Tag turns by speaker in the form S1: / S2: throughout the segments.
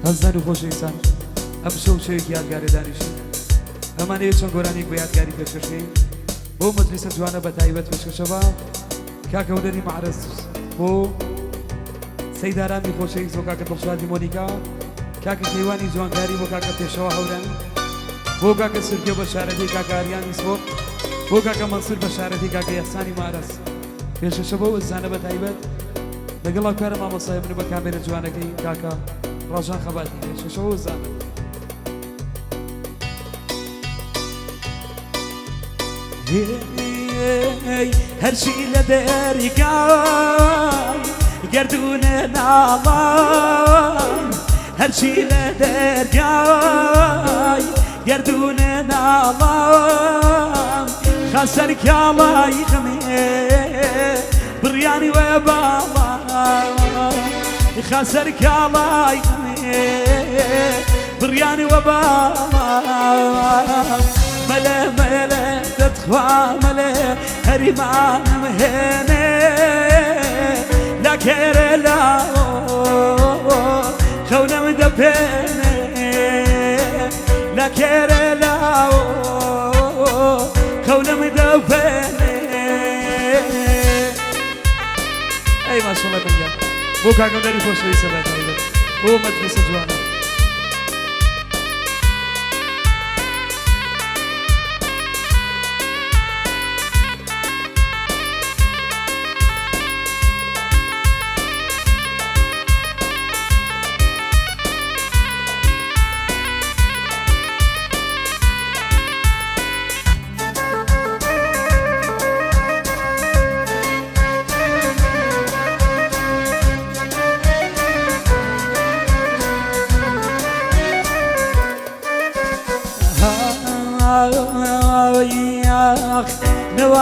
S1: هەزدان و خۆشەویستان ئەم شەو شەوێکی یادگارە دانیشت ئەمانەیە چەند گۆرانێک بە یادگاری پێشکەشەکەین بۆ مەجلیسە جوانە بە تایبەت پێشکەشەوە کاکە هونەری معرەز بۆ سەیدارامی خۆشەویست بۆ کاکە دڵشادی مۆنیکا کاکە کەیوانی جوانکاری بۆ کاکە پێشەوە هەورەن بۆ کاکە سرکێ بە شارەتی کاکە ئاریانی سۆق بۆ کاکە مەنسوور بە شارەتی کاکە یاسانی مارەس پێشکەشە بۆ ئەزانە بە تایبەت لەگەڵ کارە مامۆستای من بە کامێرە جوانەکەی کاکە ڕۆژان خەباتی پێشکەشە بۆ ئەزانە
S2: هەرچی لە دەریگای گەردونە ناڵان هەرچی لە دەریگای گەردونە ناڵان خەسەر کاڵای غەمێ بڕیانی وە باڵان خەسەر کاڵای غەمێ بڕیانی وە باڵان مەلە مەلە دەتخوا مەلە هەریمانم هێنێ لا کێرە لاوە خەونەم دەپێنێ لا کێرە لاوە خەونەم دەپێنێ
S1: ئەی ماشەڵڵا بەنگە بۆ کاکە هونەری خۆشەویستە بە تایبەت بۆ مەجلیسە جوانە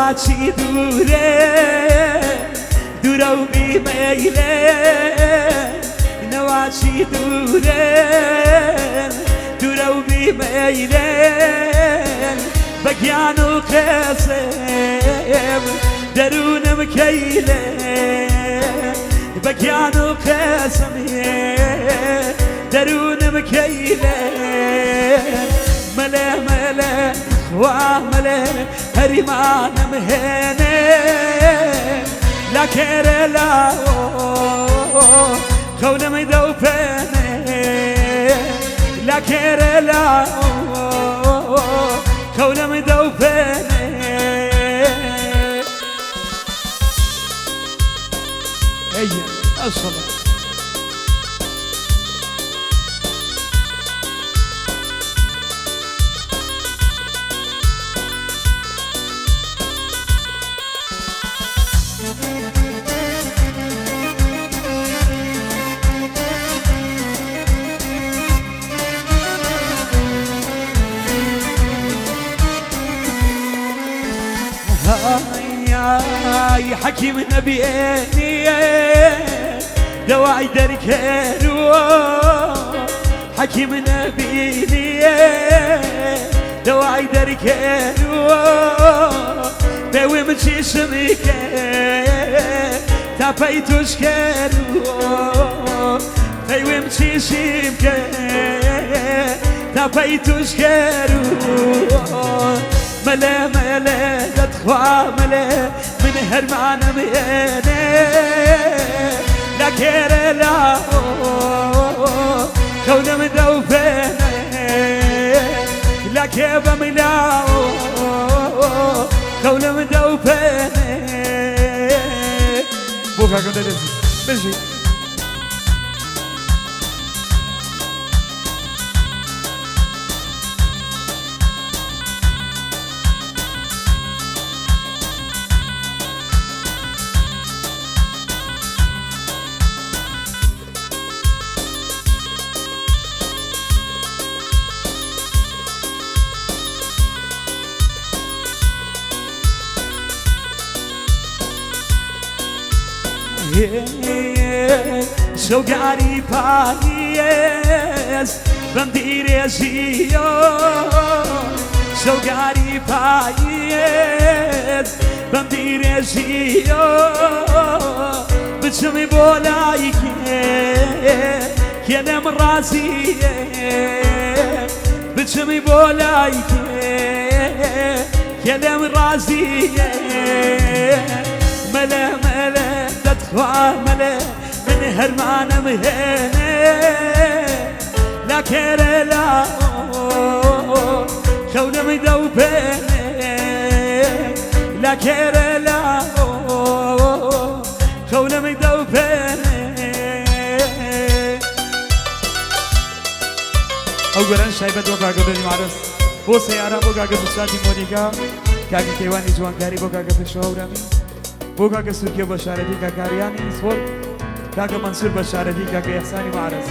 S2: نواچی دوره دوره و بیمیله نواچی دوره دوره و بیمیله بگیان و قسم درونم کیله بگیان و قسم درونم کیله مله مله وامله هریمانم هێنێ لا کێرە لاوە خەونەم دەپێنێ لا کێرە لاوە خەونەم دەپێنێ
S1: ئەیە ماشەڵڵا
S2: يا حكيم نبيني دواعي دركيرو حكيم نبيني دواعي دركيرو بوي مشي شميك تابيتوش كيرو بوي مشي شميك تابيتوش كيرو ملا ملا دتخوا ملا من هرمانم هێنێ لا کێرە لاوە خەونەم دەپێنێ لا کێبەم لاوە خەونەم دەپێنێ
S1: بۆ کاکە هونەری بژی
S2: شوقاري بايس بنديري زيو شوقاري بايس بنديري زيو بچمي بولايكي كلام راسي بتشمي بولايك كلام راسي ملا ملا تدخوا ملا من هرمان مهنة لا كرلا خونا ميدو بيني لا كرلا خونا ميدو بيني
S1: أولا شايبت وقع قبل معرس بو سيارة بو قاقب بساتي مونيكا كاكي كيواني جوان كاري بو قاقب بشهورامي بو قاقب سوركي بشارتي كاكارياني سفور كاكا منصور بشارتي كاكا إحساني معرس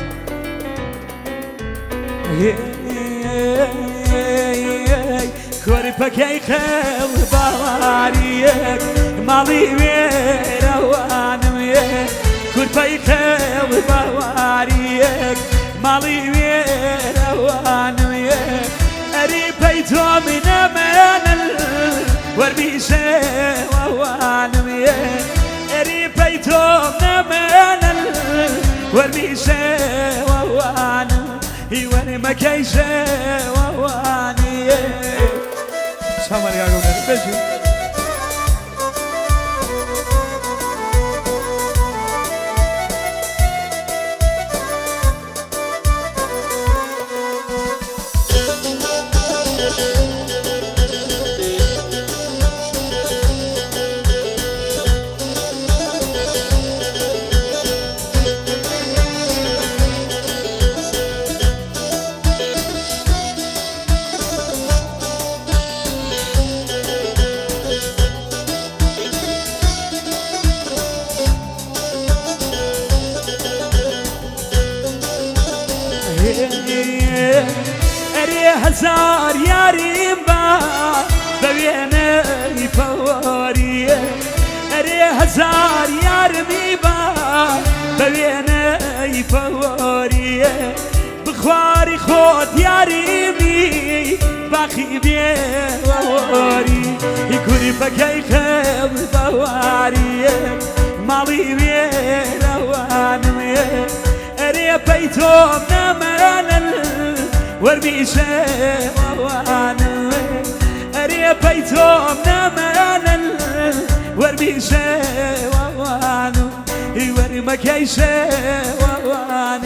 S2: كوري بكي خيل باريك مالي ويروان ويك كوري بكي خيل باريك مالي ويروان ويك أري بيتو من أمان وربيشة ووان ويك أري بيتو من أمان وربيشة ووان ويك مكيشة ووان
S1: شامل يا قومي بشو
S2: أري هزار يا ريمبا ببينا يفوري أري هزار يا رميبا ببينا يفوري بخواري خود يا ريمي باخي بيوري يكوني بكي خيل بواري مالي بيروان أري بيتهم نمانا وربيشة ووان أري بيتهم نمانا وربيشة ووان وري مكيشة ووان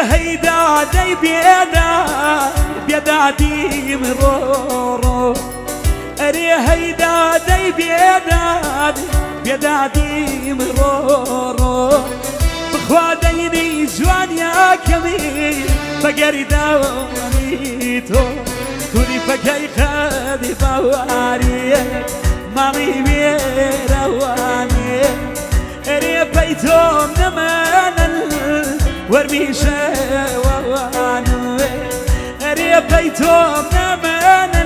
S2: هيدا دي بيدا دي مرورو أري هيدا دي بيدا دي مرورو بخوا ديني جوان يا كمي فقري دونيتو كوني فكي خذي فواري مالي بيرواني أري بيتهم نمانا ورميشة ووانو أري بيتهم نمانا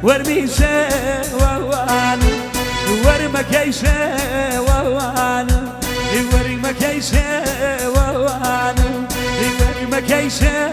S2: ورميشة ووانو ورمكيشة ووانو ورمكيشة ووانو ورمكيشة